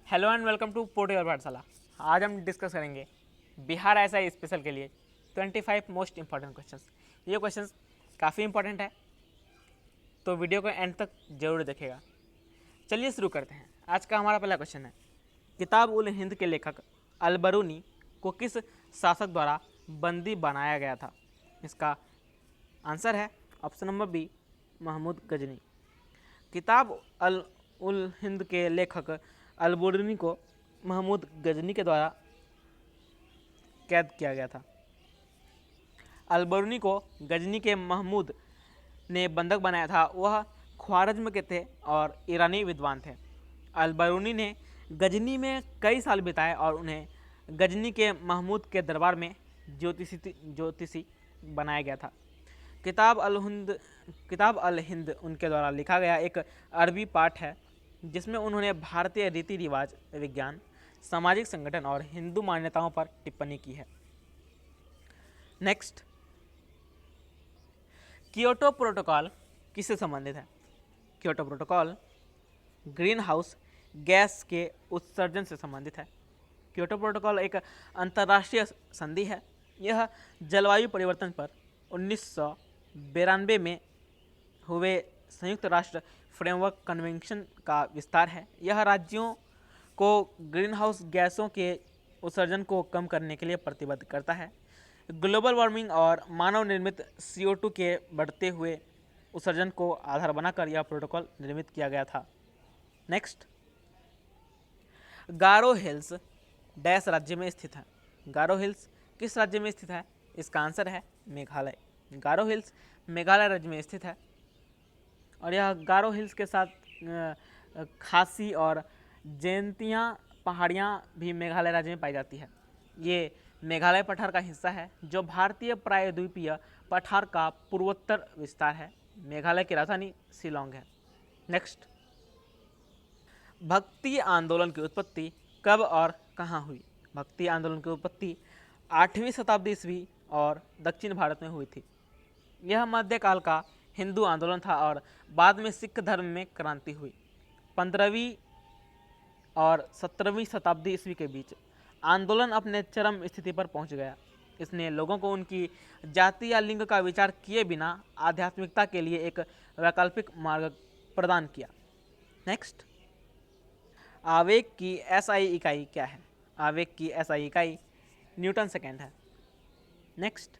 Hello and welcome to portal Pathshala. आज हम discuss करेंगे बिहार एसआई स्पेशल के लिए 25 मोस्ट इंपॉर्टेंट क्वेश्चंस। ये क्वेश्चंस काफ़ी इंपॉर्टेंट है, तो वीडियो को एंड तक जरूर देखेगा। चलिए शुरू करते हैं। आज का हमारा पहला क्वेश्चन है, किताब उल हिंद के लेखक अलबरूनी को किस शासक द्वारा बंदी बनाया गया था? इसका आंसर है option number B, Mahmud Ghazni. किताब अल उल हिंद के लेखक अलबरूनी को महमूद गजनी के द्वारा कैद किया गया था। अलबरूनी को गजनी के महमूद ने बंधक बनाया था। वह ख्वारिज़्म के थे और ईरानी विद्वान थे। अलबरूनी ने गजनी में कई साल बिताए और उन्हें गजनी के महमूद के दरबार में ज्योतिषी बनाया गया था। किताब अल हिंद उनके द्वारा लिखा गया एक अरबी पाठ है, जिसमें उन्होंने भारतीय रीति रिवाज, विज्ञान, सामाजिक संगठन और हिंदू मान्यताओं पर टिप्पणी की है। नेक्स्ट, कियोटो प्रोटोकॉल किससे संबंधित है? Kyoto protocol green house gas के उत्सर्जन से संबंधित है। कियोटो प्रोटोकॉल एक अंतर्राष्ट्रीय संधि है। यह जलवायु परिवर्तन पर 1992 में हुए संयुक्त राष्ट्र फ्रेमवर्क कन्वेंशन का विस्तार है। यह राज्यों को ग्रीन हाउस गैसों के उत्सर्जन को कम करने के लिए प्रतिबद्ध करता है। ग्लोबल वार्मिंग और मानव निर्मित CO2 के बढ़ते हुए उत्सर्जन को आधार बनाकर यह प्रोटोकॉल निर्मित किया गया था। नेक्स्ट, गारो हिल्स डैश राज्य में स्थित है? गारो हिल्स किस राज्य में स्थित है? इसका आंसर है मेघालय। गारो हिल्स मेघालय राज्य में स्थित है और यह गारो हिल्स के साथ खासी और जैंतिया पहाड़ियाँ भी मेघालय राज्य में पाई जाती है। ये मेघालय पठार का हिस्सा है, जो भारतीय प्रायद्वीपीय पठार का पूर्वोत्तर विस्तार है। मेघालय की राजधानी शिलोंग है। नेक्स्ट, भक्ति आंदोलन की उत्पत्ति कब और कहाँ हुई? भक्ति आंदोलन की उत्पत्ति 8वीं शताब्दी ईस्वी और दक्षिण भारत में हुई थी। यह मध्यकाल का हिंदू आंदोलन था और बाद में सिख धर्म में क्रांति हुई। 15वीं और 17वीं शताब्दी ईस्वी के बीच आंदोलन अपने चरम स्थिति पर पहुंच गया। इसने लोगों को उनकी जाति या लिंग का विचार किए बिना आध्यात्मिकता के लिए एक वैकल्पिक मार्ग प्रदान किया। नेक्स्ट, आवेग की SI इकाई क्या है? आवेग की SI इकाई न्यूटन सेकेंड है। नेक्स्ट,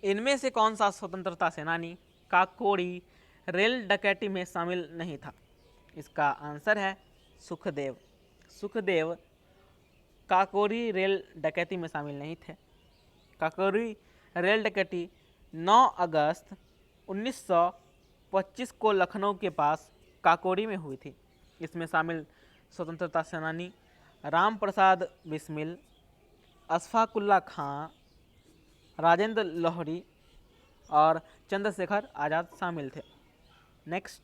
इनमें से कौन सा स्वतंत्रता सेनानी काकोरी रेल डकैती में शामिल नहीं था? इसका आंसर है सुखदेव। सुखदेव काकोरी रेल डकैती में शामिल नहीं थे। काकोरी रेल डकैती 9 अगस्त 1925 को लखनऊ के पास काकोरी में हुई थी। इसमें शामिल स्वतंत्रता सेनानी राम प्रसाद बिस्मिल, अशफाकुल्ला खां, राजेंद्र लोहरी और चंद्रशेखर आज़ाद शामिल थे। नेक्स्ट,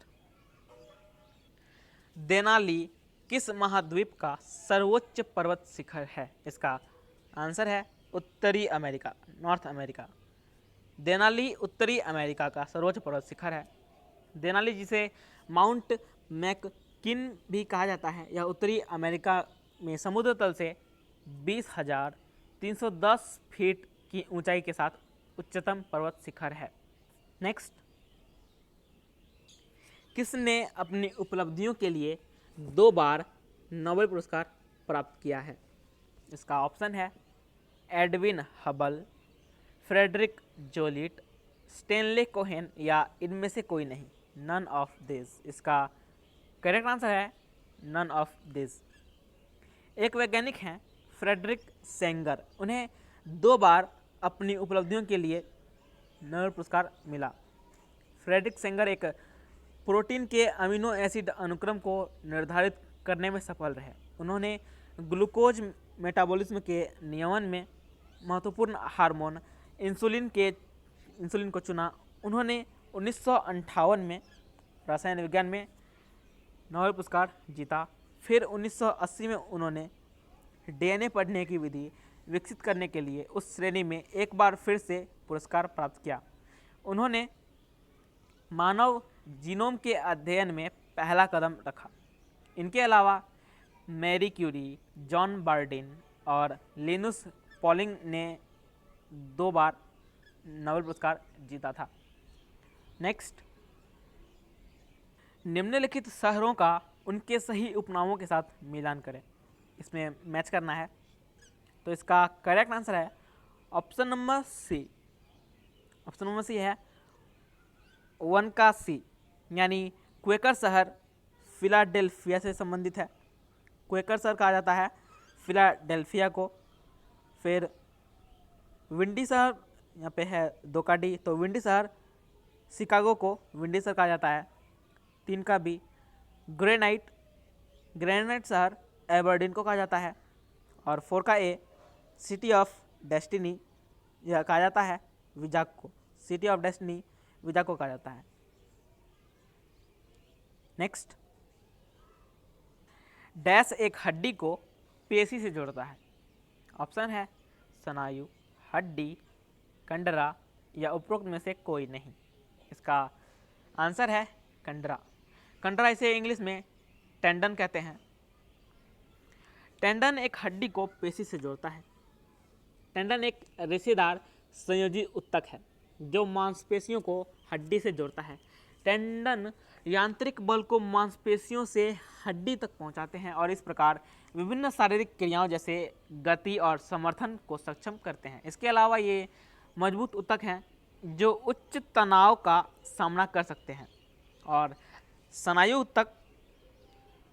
देनाली किस महाद्वीप का सर्वोच्च पर्वत शिखर है? इसका आंसर है उत्तरी अमेरिका, नॉर्थ अमेरिका। देनाली उत्तरी अमेरिका का सर्वोच्च पर्वत शिखर है। देनाली, जिसे माउंट मैककिन भी कहा जाता है, यह उत्तरी अमेरिका में समुद्र तल से 20,310 फीट की ऊंचाई के साथ उच्चतम पर्वत शिखर है। नेक्स्ट, किसने अपनी उपलब्धियों के लिए 2 बार नोबेल पुरस्कार प्राप्त किया है? इसका ऑप्शन है Edwin Hubble, Frederick Joliot, Stanley Cohen या इनमें से कोई नहीं, नन ऑफ दिस। इसका करेक्ट आंसर है नन ऑफ दिस। एक वैज्ञानिक हैं फ्रेडरिक सेंगर, उन्हें 2 बार अपनी उपलब्धियों के लिए नोबेल पुरस्कार मिला। फ्रेडरिक सेंगर एक प्रोटीन के अमीनो एसिड अनुक्रम को निर्धारित करने में सफल रहे। उन्होंने ग्लूकोज मेटाबॉलिज्म के नियमन में महत्वपूर्ण हार्मोन इंसुलिन को चुना। उन्होंने 1958 में रसायन विज्ञान में नोबेल पुरस्कार जीता। फिर 1980 में उन्होंने DNA पढ़ने की विधि विकसित करने के लिए उस श्रेणी में एक बार फिर से पुरस्कार प्राप्त किया। उन्होंने मानव जीनोम के अध्ययन में पहला कदम रखा। इनके अलावा मैरी क्यूरी, जॉन बार्डिन और लिनुस पॉलिंग ने 2 बार नोबेल पुरस्कार जीता था। नेक्स्ट, निम्नलिखित शहरों का उनके सही उपनामों के साथ मिलान करें। इसमें मैच करना है। तो इसका करेक्ट आंसर है option number C. Option number C है 1 का सी, यानी क्वेकर शहर फिलाडेल्फिया से संबंधित है। क्वेकर शहर कहा जाता है फिलाडेल्फिया को। फिर विंडी शहर, यहाँ पे है 2 का डी, तो विंडी शहर शिकागो को विंडी शहर कहा जाता है। 3 का बी, ग्रेनाइट शहर एबरडीन को कहा जाता है। और 4 का ए, सिटी ऑफ डेस्टिनी यह कहा जाता है विजाग को। सिटी ऑफ डेस्टिनी विजाग को कहा जाता है। नेक्स्ट, डैश एक हड्डी को पेशी से जोड़ता है। ऑप्शन है स्नायु, हड्डी, कंडरा या उपरोक्त में से कोई नहीं। इसका आंसर है कंडरा। कंडरा इसे इंग्लिश में टेंडन कहते हैं। टेंडन एक हड्डी को पेशी से जोड़ता है। टेंडन एक रेशेदार संयोजी ऊतक है जो मांसपेशियों को हड्डी से जोड़ता है। टेंडन यांत्रिक बल को मांसपेशियों से हड्डी तक पहुंचाते हैं और इस प्रकार विभिन्न शारीरिक क्रियाओं जैसे गति और समर्थन को सक्षम करते हैं। इसके अलावा ये मजबूत ऊतक हैं जो उच्च तनाव का सामना कर सकते हैं। और स्नायु ऊतक,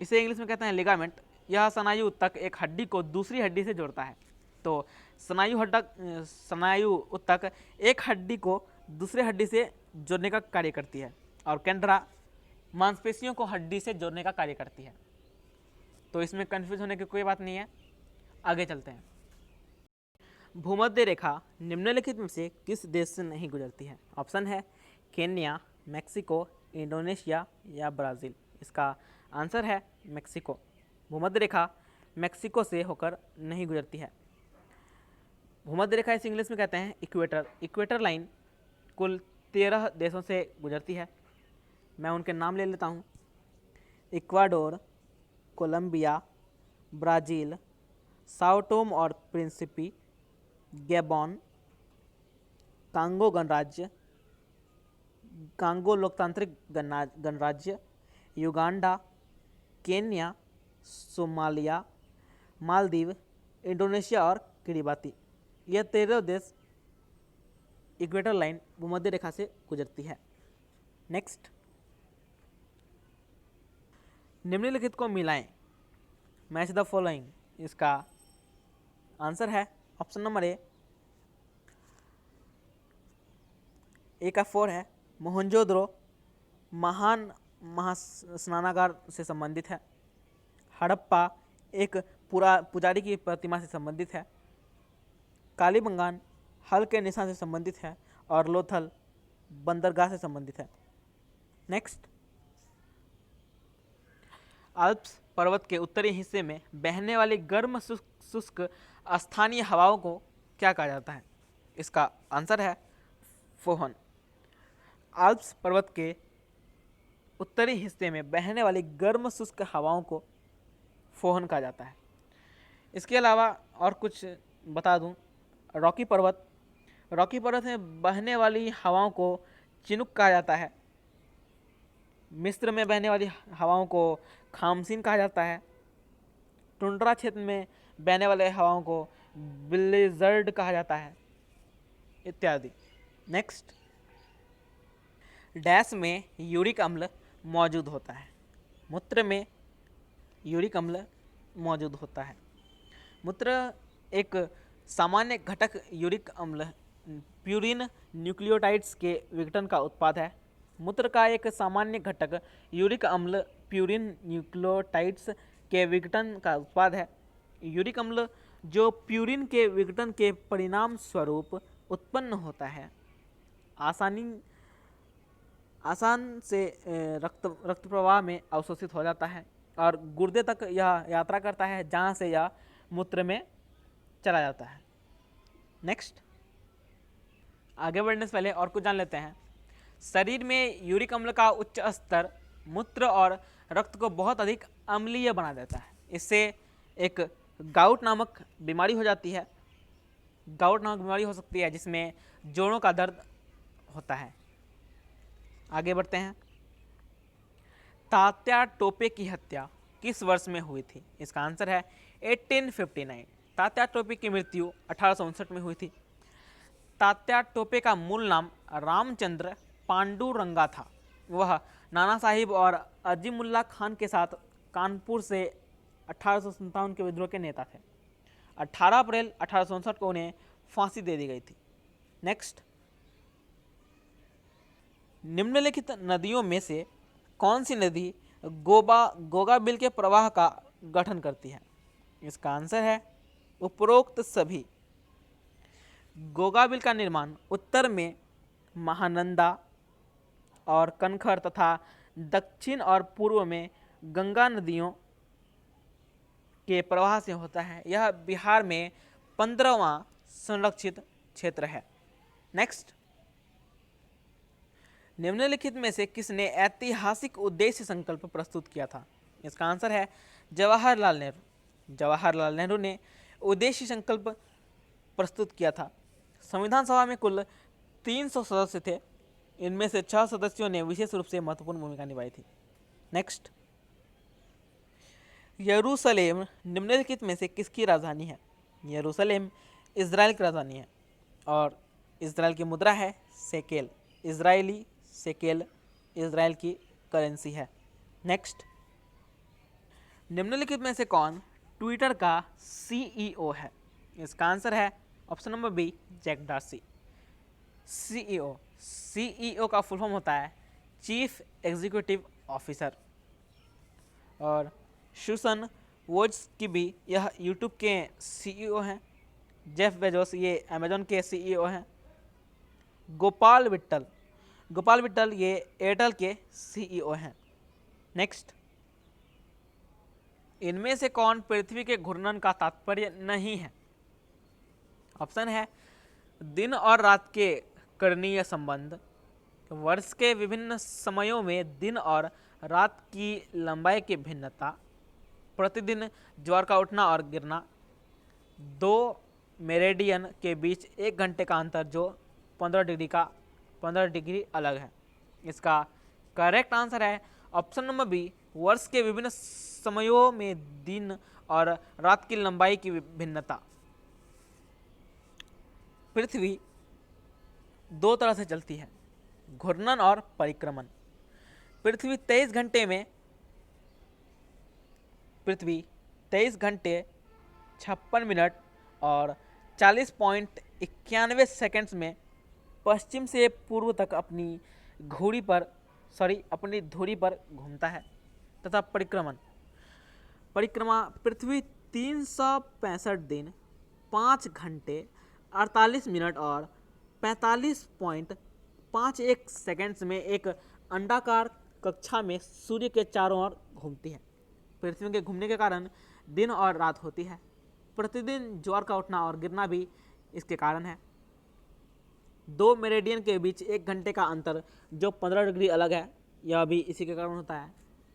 इसे इंग्लिश में कहते हैं लिगामेंट, यह स्नायु ऊतक एक हड्डी को दूसरी हड्डी से जोड़ता है। तो स्नायु ऊतक एक हड्डी को दूसरे हड्डी से जोड़ने का कार्य करती है और केंद्रा मांसपेशियों को हड्डी से जोड़ने का कार्य करती है। तो इसमें कंफ्यूज होने की कोई बात नहीं है। आगे चलते हैं। भूमध्य रेखा निम्नलिखित में से किस देश से नहीं गुजरती है? ऑप्शन है केन्या, मैक्सिको, इंडोनेशिया या ब्राज़ील। इसका आंसर है मैक्सिको। भूमध्य रेखा मैक्सिको से होकर नहीं गुजरती है। भूमध्य रेखा इस इंग्लिश में कहते हैं इक्वेटर। इक्वेटर लाइन कुल 13 देशों से गुजरती है। मैं उनके नाम ले लेता हूँ। Ecuador, Colombia, Brazil, Sao Tome और प्रिंसिपी, गैबोन, कांगो गणराज्य, कांगो लोकतांत्रिक गणराज्य, Uganda, Kenya, Somalia, Maldives, Indonesia और किरिबाती। यह 13 देश इक्वेटर लाइन भूमध्य रेखा से गुजरती है। नेक्स्ट, निम्नलिखित को मिलाएं, मैच द फॉलोइंग। इसका आंसर है ऑप्शन नंबर ए का 4 है मोहनजोदड़ो महान महास्नानागार से संबंधित है। हड़प्पा एक पुजारी की प्रतिमा से संबंधित है। कालीबंगान हल के निशान से संबंधित है और लोथल बंदरगाह से संबंधित है। नेक्स्ट, आल्प्स पर्वत के उत्तरी हिस्से में बहने वाली गर्म शुष्क स्थानीय हवाओं को क्या कहा जाता है? इसका आंसर है फोहन। आल्प्स पर्वत के उत्तरी हिस्से में बहने वाली गर्म शुष्क हवाओं को फोहन कहा जाता है। इसके अलावा और कुछ बता दूं, रॉकी पर्वत में बहने वाली हवाओं को चिनुक कहा जाता है। मिस्र में बहने वाली हवाओं को खामसीन कहा जाता है। टुंड्रा क्षेत्र में बहने वाले हवाओं को ब्लिज़र्ड कहा जाता है, इत्यादि। नेक्स्ट, डैश में यूरिक अम्ल मौजूद होता है। मूत्र में यूरिक अम्ल मौजूद होता है। मूत्र एक सामान्य घटक यूरिक अम्ल प्यूरिन न्यूक्लियोटाइड्स के विघटन का उत्पाद है। मूत्र का एक सामान्य घटक यूरिक अम्ल प्यूरिन न्यूक्लियोटाइड्स के विघटन का उत्पाद है। यूरिक अम्ल जो प्यूरिन के विघटन के परिणाम स्वरूप उत्पन्न होता है, आसान से रक्त प्रवाह में अवशोषित हो जाता है और गुर्दे तक यह यात्रा करता है, जहाँ से यह मूत्र में चला जाता है। नेक्स्ट, आगे बढ़ने से पहले और कुछ जान लेते हैं। शरीर में यूरिक अम्ल का उच्च स्तर मूत्र और रक्त को बहुत अधिक अम्लीय बना देता है। इससे एक गाउट नामक बीमारी हो जाती है। गाउट नामक बीमारी हो सकती है जिसमें जोड़ों का दर्द होता है। आगे बढ़ते हैं। तात्या टोपे की हत्या किस वर्ष में हुई थी? इसका आंसर है 1859। तात्या टोपे की मृत्यु 1859 में हुई थी। तात्या टोपे का मूल नाम रामचंद्र पांडुरंगा था। वह नाना साहिब और अजीमुल्ला खान के साथ कानपुर से 1857 के विद्रोह के नेता थे। 18 अप्रैल 1859 को उन्हें फांसी दे दी गई थी। नेक्स्ट, निम्नलिखित नदियों में से कौन सी नदी गोगा बिल के प्रवाह का गठन करती है? इसका आंसर है उपरोक्त सभी। गोगा बिल का निर्माण उत्तर में महानंदा और कनखर तथा दक्षिण और पूर्व में गंगा नदियों के प्रवाह से होता है। यह बिहार में 15वां संरक्षित क्षेत्र है। नेक्स्ट, निम्नलिखित में से किसने ऐतिहासिक उद्देश्य संकल्प प्रस्तुत किया था? इसका आंसर है जवाहरलाल नेहरू। जवाहरलाल नेहरू ने उद्देश्य संकल्प प्रस्तुत किया था। संविधान सभा में कुल 300 सदस्य थे। इनमें से 6 सदस्यों ने विशेष रूप से महत्वपूर्ण भूमिका निभाई थी। नेक्स्ट, यरूशलेम निम्नलिखित में से किसकी राजधानी है? यरूशलेम इजराइल की राजधानी है और इजराइल की मुद्रा है शेकेल। इजरायली शेकेल इजराइल की करेंसी है। नेक्स्ट, निम्नलिखित में से कौन ट्विटर का सीईओ है? इसका आंसर है option number B, Jack Dorsey. CEO का फुल फॉर्म होता है चीफ एग्जीक्यूटिव ऑफिसर। और सुसन वोज्स्की भी यह यूट्यूब के सीईओ हैं। जेफ बेजोस ये अमेजॉन के सीईओ हैं। गोपाल विट्टल ये एयरटेल के सीईओ हैं। नेक्स्ट, इनमें से कौन पृथ्वी के घूर्णन का तात्पर्य नहीं है? ऑप्शन है दिन और रात के करणीय संबंध, वर्ष के विभिन्न समयों में दिन और रात की लंबाई की भिन्नता, प्रतिदिन ज्वार का उठना और गिरना, 2 मेरिडियन के बीच 1 घंटे का अंतर जो 15 डिग्री अलग है। इसका करेक्ट आंसर है ऑप्शन नंबर बी, वर्ष के विभिन्न समयों में दिन और रात की लंबाई की भिन्नता। पृथ्वी 2 तरह से चलती है, घूर्णन और परिक्रमण। पृथ्वी 23 घंटे 56 मिनट और 40.91 सेकंड्स में पश्चिम से पूर्व तक अपनी धुरी पर घूमता है। तथा परिक्रमा पृथ्वी 365 दिन 5 घंटे 48 मिनट और 45.51 सेकंड्स में एक अंडाकार कक्षा में सूर्य के चारों ओर घूमती है। पृथ्वी के घूमने के कारण दिन और रात होती है। प्रतिदिन ज्वार का उठना और गिरना भी इसके कारण है। 2 मेरिडियन के बीच 1 घंटे का अंतर जो 15 डिग्री अलग है, यह भी इसी के कारण होता है।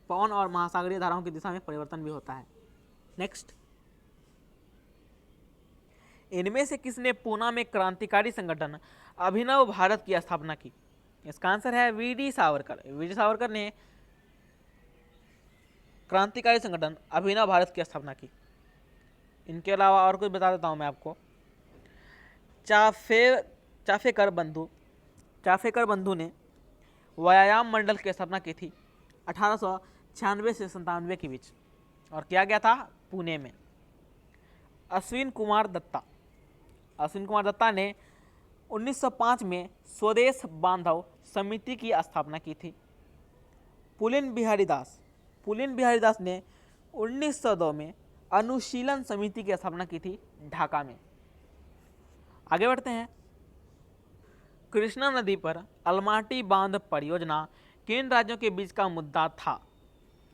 पवन और महासागरीय धाराओं की दिशा में परिवर्तन भी होता है। नेक्स्ट, इनमें से किसने पूना में क्रांतिकारी संगठन अभिनव भारत की स्थापना की? इसका आंसर है वीडी सावरकर। वीडी सावरकर ने क्रांतिकारी संगठन अभिनव भारत की स्थापना की। इनके अलावा और कुछ बता देता हूं मैं आपको। चाफेकर बंधु ने व्यायाम मंडल की स्थापना की थी 1896 से 97 के बीच और किया गया था पुणे में। अश्विन कुमार दत्ता ने 1905 में स्वदेश बांधव समिति की स्थापना की थी। पुलिन बिहारी दास ने 1902 में अनुशीलन समिति की स्थापना की थी ढाका में। आगे बढ़ते हैं। कृष्णा नदी पर अलमाटी बांध परियोजना किन राज्यों के बीच का मुद्दा था?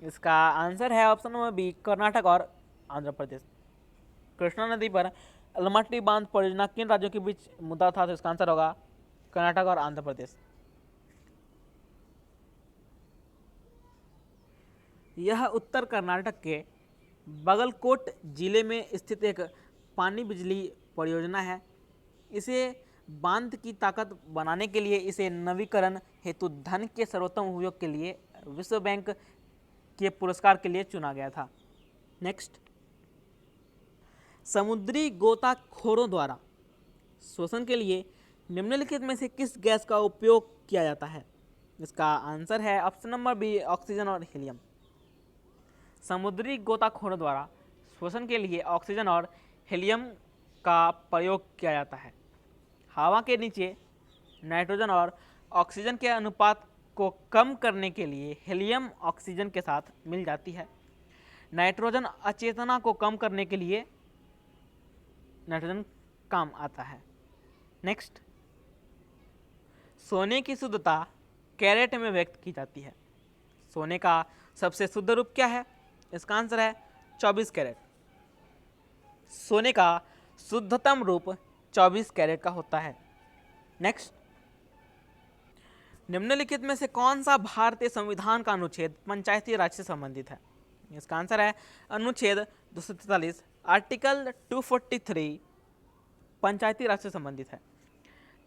इसका आंसर है ऑप्शन नंबर बी, कर्नाटक और आंध्र प्रदेश। कृष्णा नदी पर अलमाटी बांध परियोजना किन राज्यों के बीच मुद्दा था? तो इसका आंसर होगा कर्नाटक और आंध्र प्रदेश। यह उत्तर कर्नाटक के बागलकोट जिले में स्थित एक पानी बिजली परियोजना है। इसे बांध की ताकत बनाने के लिए इसे नवीकरण हेतु धन के सर्वोत्तम उपयोग के लिए विश्व बैंक के पुरस्कार के लिए चुना गया था। नेक्स्ट, समुद्री गोताखोरों द्वारा शोषण के लिए निम्नलिखित में से किस गैस का उपयोग किया जाता है? इसका आंसर है ऑप्शन नंबर बी, ऑक्सीजन और हीलियम। समुद्री गोताखोरों द्वारा शोषण के लिए ऑक्सीजन और हीलियम का प्रयोग किया जाता है। हवा के नीचे नाइट्रोजन और ऑक्सीजन के अनुपात को कम करने के लिए हीलियम ऑक्सीजन के साथ मिल जाती है। नाइट्रोजन अचेतना को कम करने के लिए नाइट्रोजन काम आता है। नेक्स्ट, सोने की शुद्धता कैरेट में व्यक्त की जाती है। सोने का सबसे शुद्ध रूप क्या है? इसका आंसर है 24 कैरेट। सोने का शुद्धतम रूप 24 कैरेट का होता है। नेक्स्ट, निम्नलिखित में से कौन सा भारतीय संविधान का अनुच्छेद पंचायती राज से संबंधित है? इसका आंसर है अनुच्छेद 243, आर्टिकल 243 पंचायती राज से संबंधित है।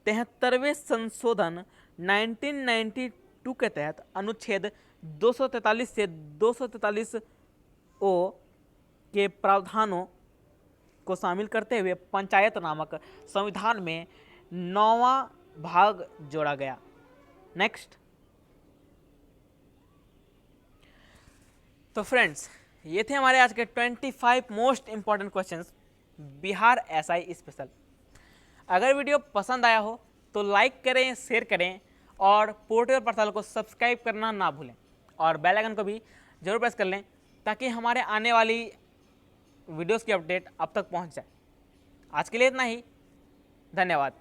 73वें संशोधन 1992 के तहत अनुच्छेद 243 से 243 ओ के प्रावधानों को शामिल करते हुए पंचायत नामक संविधान में 9वां भाग जोड़ा गया। नेक्स्ट, तो फ्रेंड्स, ये थे हमारे आज के 25 most important questions Bihar SI special. अगर वीडियो पसंद आया हो तो लाइक करें, शेयर करें और पोर्टल पोर्टल को सब्सक्राइब करना ना भूलें और बेल आइकन को भी जरूर प्रेस कर लें ताकि हमारे आने वाली वीडियोस की अपडेट आप तक पहुंच जाए। आज के लिए इतना ही, धन्यवाद।